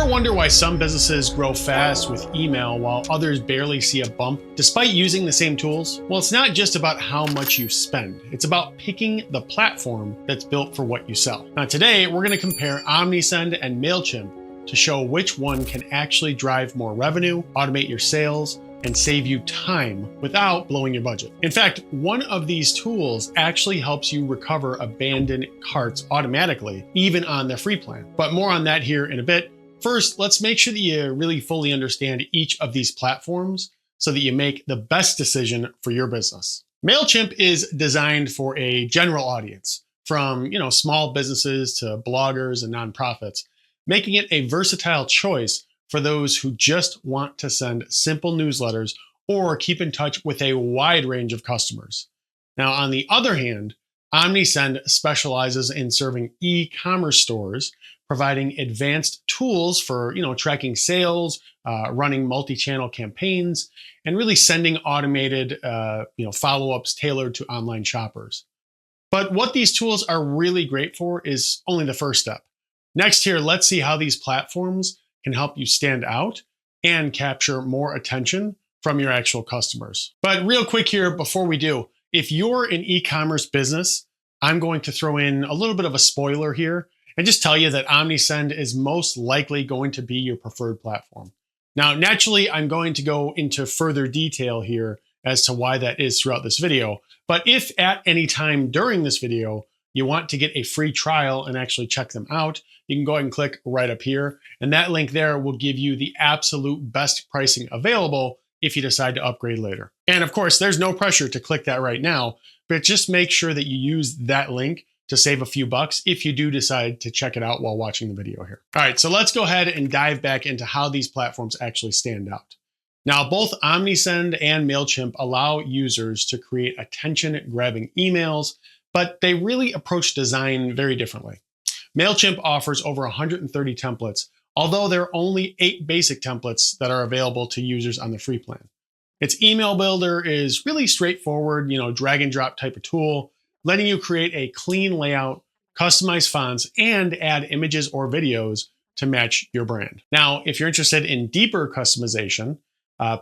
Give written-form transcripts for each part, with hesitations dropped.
Ever wonder why some businesses grow fast with email while others barely see a bump despite using the same tools? Well, it's not just about how much you spend. It's about picking the platform that's built for what you sell. Now today, we're going to compare Omnisend and Mailchimp to show which one can actually drive more revenue, automate your sales, and save you time without blowing your budget. In fact, one of these tools actually helps you recover abandoned carts automatically, even on the free plan. But more on that here in a bit. First, let's make sure that you really fully understand each of these platforms so that you make the best decision for your business. Mailchimp is designed for a general audience, from small businesses to bloggers and nonprofits, making it a versatile choice for those who just want to send simple newsletters or keep in touch with a wide range of customers. Now, on the other hand, Omnisend specializes in serving e-commerce stores, providing advanced tools for tracking sales, running multi-channel campaigns, and really sending automated follow-ups tailored to online shoppers. But what these tools are really great for is only the first step. Next here, let's see how these platforms can help you stand out and capture more attention from your actual customers. But real quick here, before we do, if you're an e-commerce business, I'm going to throw in a little bit of a spoiler here and just tell you that Omnisend is most likely going to be your preferred platform. Now, naturally, I'm going to go into further detail here as to why that is throughout this video. But if at any time during this video, you want to get a free trial and actually check them out, you can go ahead and click right up here. And that link there will give you the absolute best pricing available if you decide to upgrade later. And of course, there's no pressure to click that right now, but just make sure that you use that link to save a few bucks if you do decide to check it out while watching the video here. All right, so let's go ahead and dive back into how these platforms actually stand out. Now, both Omnisend and Mailchimp allow users to create attention-grabbing emails, but they really approach design very differently. Mailchimp offers over 130 templates, although there are only 8 basic templates that are available to users on the free plan. Its email builder is really straightforward, drag and drop type of tool, letting you create a clean layout, customize fonts, and add images or videos to match your brand. Now, if you're interested in deeper customization,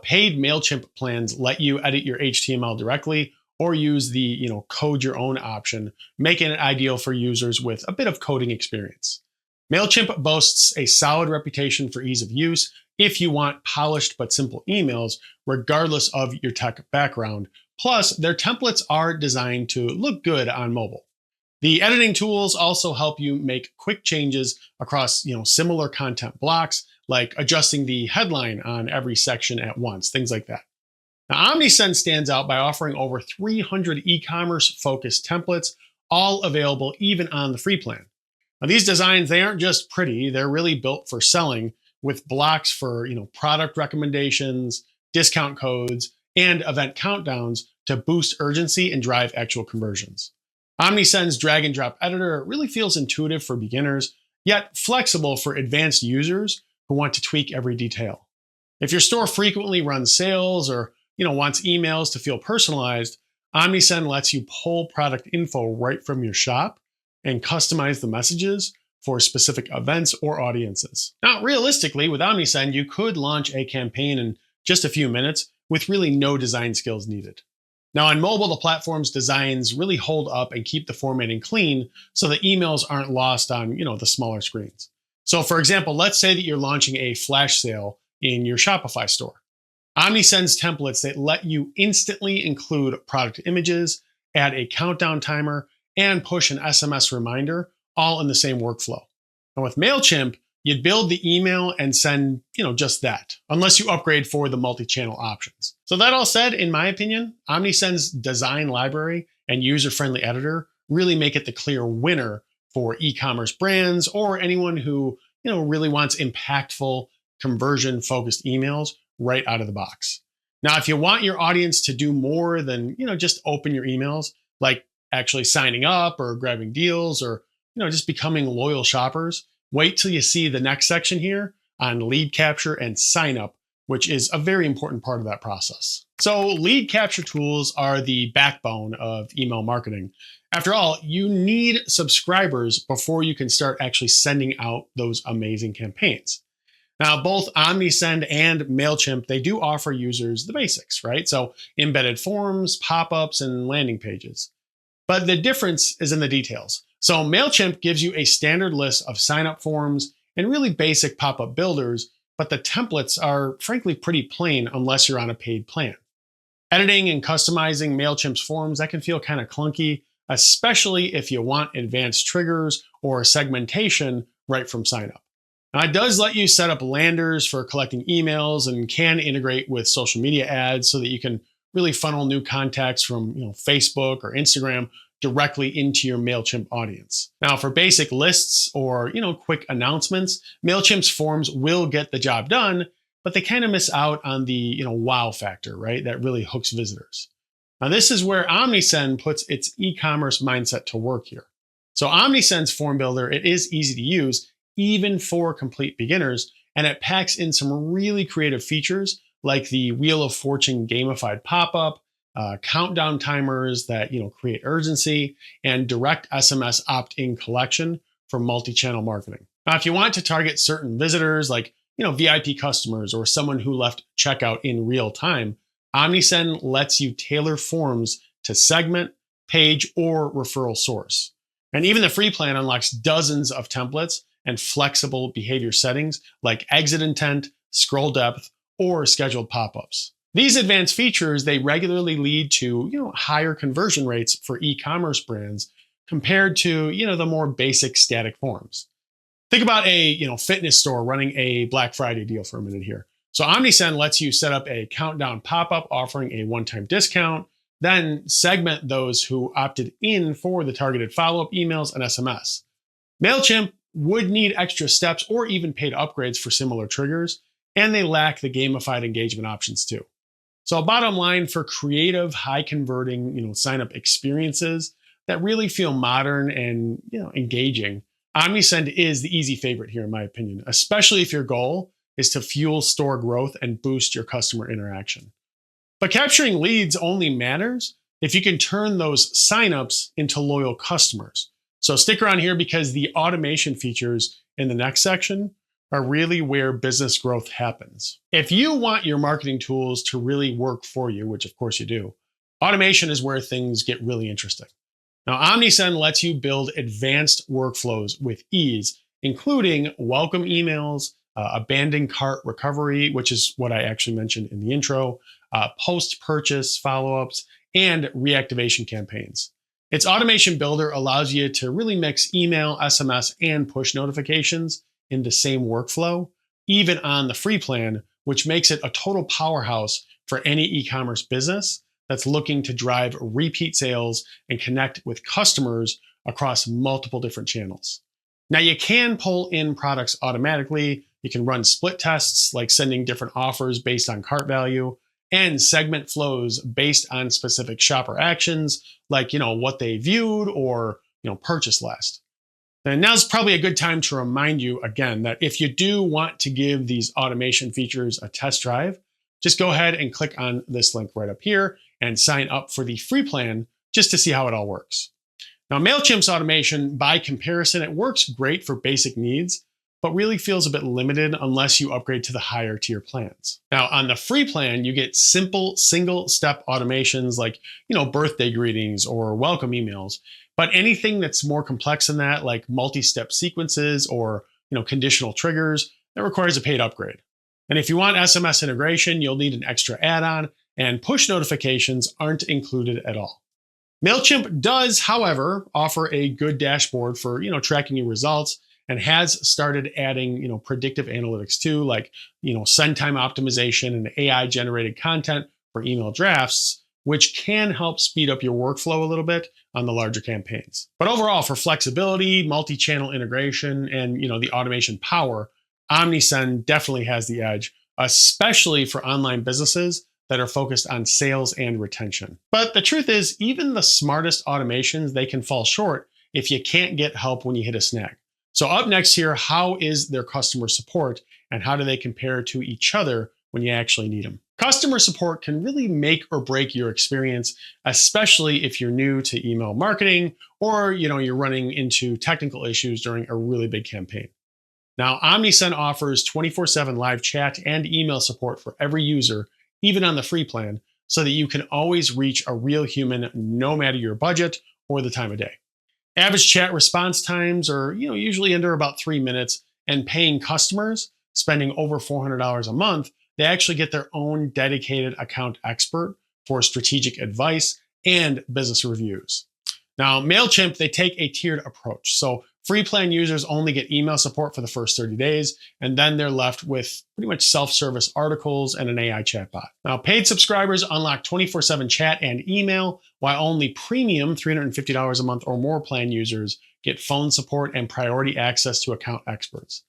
paid Mailchimp plans let you edit your HTML directly or use the code your own option, making it ideal for users with a bit of coding experience. Mailchimp boasts a solid reputation for ease of use if you want polished but simple emails, regardless of your tech background. Plus, their templates are designed to look good on mobile. The editing tools also help you make quick changes across similar content blocks, like adjusting the headline on every section at once, things like that. Now, Omnisend stands out by offering over 300 e-commerce focused templates, all available even on the free plan. Now, these designs, they aren't just pretty, they're really built for selling, with blocks for product recommendations, discount codes, and event countdowns to boost urgency and drive actual conversions. Omnisend's drag and drop editor really feels intuitive for beginners, yet flexible for advanced users who want to tweak every detail. If your store frequently runs sales or wants emails to feel personalized, Omnisend lets you pull product info right from your shop and customize the messages for specific events or audiences. Now, realistically, with Omnisend, you could launch a campaign in just a few minutes with really no design skills needed. Now, on mobile, the platform's designs really hold up and keep the formatting clean so the emails aren't lost on the smaller screens. So for example, let's say that you're launching a flash sale in your Shopify store. Omnisend's templates that let you instantly include product images, add a countdown timer, and push an SMS reminder, all in the same workflow. And with Mailchimp, you'd build the email and send, just that, unless you upgrade for the multi-channel options. So that all said, in my opinion, Omnisend's design library and user-friendly editor really make it the clear winner for e-commerce brands or anyone who, really wants impactful, conversion-focused emails right out of the box. Now, if you want your audience to do more than, just open your emails, like actually signing up or grabbing deals or, just becoming loyal shoppers, wait till you see the next section here on lead capture and sign up, which is a very important part of that process. So lead capture tools are the backbone of email marketing. After all, you need subscribers before you can start actually sending out those amazing campaigns. Now, both Omnisend and Mailchimp, they do offer users the basics, right? So embedded forms, pop-ups, and landing pages. But the difference is in the details. So Mailchimp gives you a standard list of sign-up forms and really basic pop-up builders, but the templates are frankly pretty plain unless you're on a paid plan. Editing and customizing Mailchimp's forms, that can feel kind of clunky, especially if you want advanced triggers or segmentation right from sign-up. Now, it does let you set up landers for collecting emails and can integrate with social media ads so that you can really funnel new contacts from Facebook or Instagram directly into your MailChimp audience. Now, for basic lists or quick announcements, MailChimp's forms will get the job done, but they kind of miss out on the wow factor, right? That really hooks visitors. Now, this is where Omnisend puts its e-commerce mindset to work here. So Omnisend's form builder, it is easy to use, even for complete beginners, and it packs in some really creative features like the Wheel of Fortune gamified pop-up, countdown timers that create urgency, and direct SMS opt-in collection for multi-channel marketing. Now, if you want to target certain visitors like VIP customers or someone who left checkout in real time, Omnisend lets you tailor forms to segment, page, or referral source. And even the free plan unlocks dozens of templates and flexible behavior settings like exit intent, scroll depth, or scheduled pop-ups. These advanced features, they regularly lead to higher conversion rates for e-commerce brands compared to the more basic static forms. Think about a fitness store running a Black Friday deal for a minute here. So Omnisend lets you set up a countdown pop-up offering a one-time discount, then segment those who opted in for the targeted follow-up emails and SMS. Mailchimp would need extra steps or even paid upgrades for similar triggers, and they lack the gamified engagement options too. So bottom line, for creative, high converting, sign-up experiences that really feel modern and engaging, Omnisend is the easy favorite here in my opinion, especially if your goal is to fuel store growth and boost your customer interaction. But capturing leads only matters if you can turn those signups into loyal customers. So stick around here because the automation features in the next section are really where business growth happens. If you want your marketing tools to really work for you, which of course you do, automation is where things get really interesting. Now, Omnisend lets you build advanced workflows with ease, including welcome emails, abandoned cart recovery, which is what I actually mentioned in the intro, post-purchase follow-ups, and reactivation campaigns. Its automation builder allows you to really mix email, SMS, and push notifications in the same workflow, even on the free plan, which makes it a total powerhouse for any e-commerce business that's looking to drive repeat sales and connect with customers across multiple different channels. Now, you can pull in products automatically. You can run split tests, like sending different offers based on cart value, and segment flows based on specific shopper actions, like what they viewed or purchased last. And now's probably a good time to remind you again that if you do want to give these automation features a test drive, just go ahead and click on this link right up here and sign up for the free plan just to see how it all works. Now, Mailchimp's automation, by comparison, it works great for basic needs, but really feels a bit limited unless you upgrade to the higher tier plans. Now, on the free plan, you get simple single-step automations like, birthday greetings or welcome emails. But anything that's more complex than that, like multi-step sequences or conditional triggers, that requires a paid upgrade. And if you want SMS integration, you'll need an extra add-on, and push notifications aren't included at all. Mailchimp does, however, offer a good dashboard for tracking your results and has started adding predictive analytics too, like send time optimization and AI-generated content for email drafts, which can help speed up your workflow a little bit on the larger campaigns. But overall, for flexibility, multi-channel integration, and the automation power, Omnisend definitely has the edge, especially for online businesses that are focused on sales and retention. But the truth is, even the smartest automations, they can fall short if you can't get help when you hit a snag. So up next here, how is their customer support and how do they compare to each other when you actually need them? Customer support can really make or break your experience, especially if you're new to email marketing or you're running into technical issues during a really big campaign. Now, Omnisend offers 24/7 live chat and email support for every user, even on the free plan, so that you can always reach a real human no matter your budget or the time of day. Average chat response times are, usually under about 3 minutes, and paying customers spending over $400 a month, they actually get their own dedicated account expert for strategic advice and business reviews. Now, Mailchimp, they take a tiered approach. So free plan users only get email support for the first 30 days, and then they're left with pretty much self-service articles and an AI chatbot. Now, paid subscribers unlock 24/7 chat and email, while only premium $350 a month or more plan users get phone support and priority access to account experts.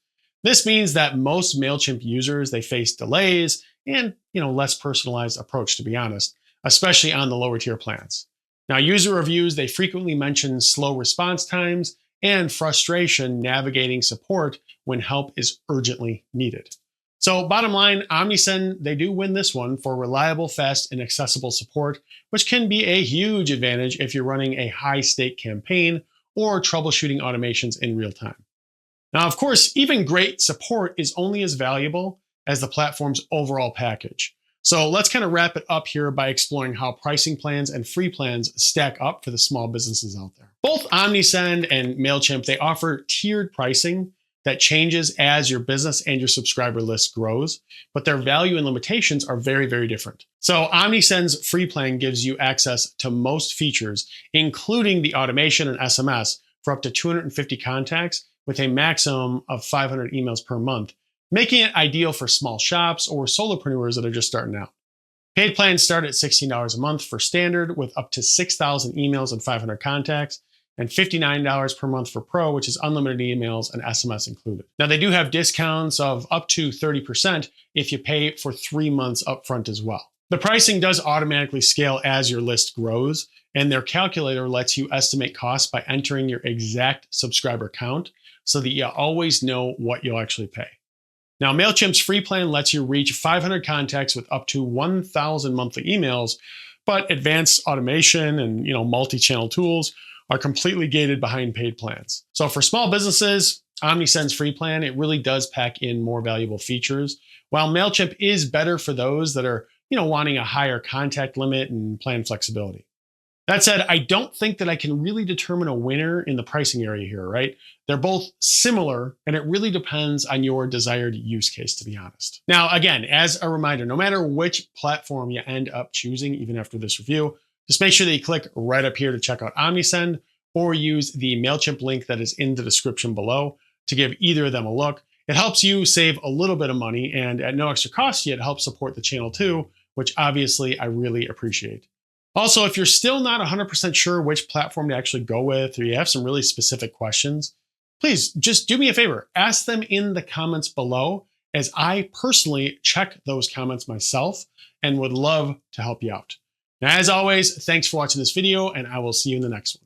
This means that most Mailchimp users, they face delays and, less personalized approach, to be honest, especially on the lower tier plans. Now, user reviews, they frequently mention slow response times and frustration navigating support when help is urgently needed. So bottom line, Omnisend, they do win this one for reliable, fast, and accessible support, which can be a huge advantage if you're running a high-stake campaign or troubleshooting automations in real time. Now, of course, even great support is only as valuable as the platform's overall package. So let's kind of wrap it up here by exploring how pricing plans and free plans stack up for the small businesses out there. Both Omnisend and Mailchimp, they offer tiered pricing that changes as your business and your subscriber list grows, but their value and limitations are very, very different. So Omnisend's free plan gives you access to most features, including the automation and SMS for up to 250 contacts with a maximum of 500 emails per month, making it ideal for small shops or solopreneurs that are just starting out. Paid plans start at $16 a month for standard with up to 6,000 emails and 500 contacts, and $59 per month for Pro, which is unlimited emails and SMS included. Now, they do have discounts of up to 30% if you pay for 3 months upfront as well. The pricing does automatically scale as your list grows, and their calculator lets you estimate costs by entering your exact subscriber count so that you always know what you'll actually pay. Now, Mailchimp's free plan lets you reach 500 contacts with up to 1,000 monthly emails, but advanced automation and multi-channel tools are completely gated behind paid plans. So for small businesses, Omnisend's free plan, it really does pack in more valuable features, while Mailchimp is better for those that are wanting a higher contact limit and plan flexibility. That said, I don't think that I can really determine a winner in the pricing area here, right? They're both similar, and it really depends on your desired use case, to be honest. Now, again, as a reminder, no matter which platform you end up choosing, even after this review, just make sure that you click right up here to check out Omnisend or use the Mailchimp link that is in the description below to give either of them a look. It helps you save a little bit of money, and at no extra cost to you, it helps support the channel too, which obviously I really appreciate. Also, if you're still not 100% sure which platform to actually go with, or you have some really specific questions, please just do me a favor. Ask them in the comments below, as I personally check those comments myself and would love to help you out. Now, as always, thanks for watching this video, and I will see you in the next one.